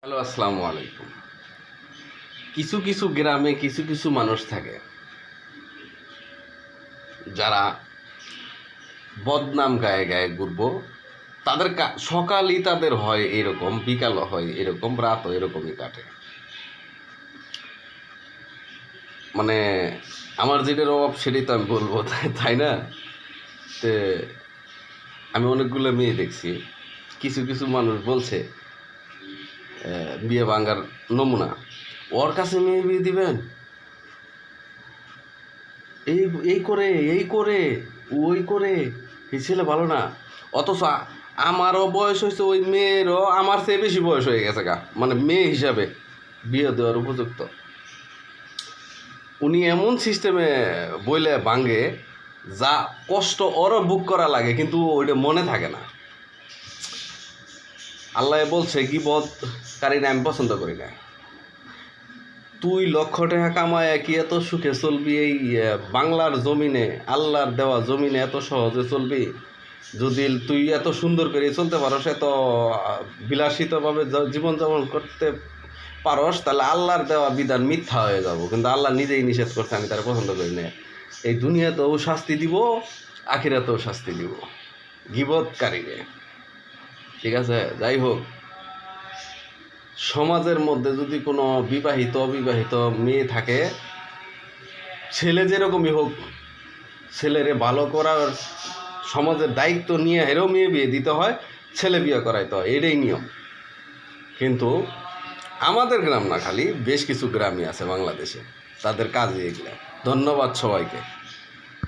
Hello, আসসালামু আলাইকুম। কিছু কিছু গ্রামে কিছু কিছু মানুষ থাকে যারা বদনাম গায়ে গায়ে ঘুরবো। তাদের সকালই তাদের হয় এরকম, বিকালও হয় এরকম, রাতও এরকমই কাটে। মানে আমার যেটার অভাব সেটাই তো আমি বলবো, তাই না? তে আমি অনেকগুলো মেয়ে দেখছি, কিছু কিছু মানুষ বলছে বিয়ে ভাঙার নমুনা, ওর কাছে মেয়ে বিয়ে দিবেন, এই এই করে এই করে ওই করে, এই ছেলে ভালো না। অথচ আমারও বয়স হয়েছে, ওই মেয়েরও আমার চেয়ে বেশি বয়স হয়ে গেছে গা, মানে মেয়ে হিসাবে বিয়ে দেওয়ার উপযুক্ত। উনি এমন সিস্টেমে বইলে ভাঙে, যা কষ্ট ওরও বুক করা লাগে, কিন্তু ওইটা মনে থাকে না। আল্লাহ বলছে গীবতকারীরা আমি পছন্দ করি না। তুই লক্ষ টাকা কামায় কি এত সুখে চলবি এই বাংলার জমিনে, আল্লাহর দেওয়া জমিনে এত সহজে চলবি? যদি তুই এত সুন্দর করে চলতে পারস, এত বিলাসিতভাবে জীবনযাপন করতে পারস, তাহলে আল্লাহর দেওয়া বিধান মিথ্যা হয়ে যাব। কিন্তু আল্লাহ নিজেই নিষেধ করছে, আমি তারা পছন্দ করি না। এই দুনিয়াতেও শাস্তি দিব, আখিরাতেও শাস্তি দিব গীবতকারীরে। ঠিক আছে, যাই হোক, সমাজের মধ্যে যদি কোনো বিবাহিত অবিবাহিত মেয়ে থাকে, ছেলে যেরকমই হোক, ছেলেরে ভালো করার সমাজের দায়িত্ব নিয়ে হেরেও মেয়ে বিয়ে দিতে হয়, ছেলে বিয়ে করাইতে হয়, এটাই নিয়ম। কিন্তু আমাদের গ্রাম না, খালি বেশ কিছু গ্রামই আছে বাংলাদেশে, তাদের কাজে এগুলো। ধন্যবাদ সবাইকে।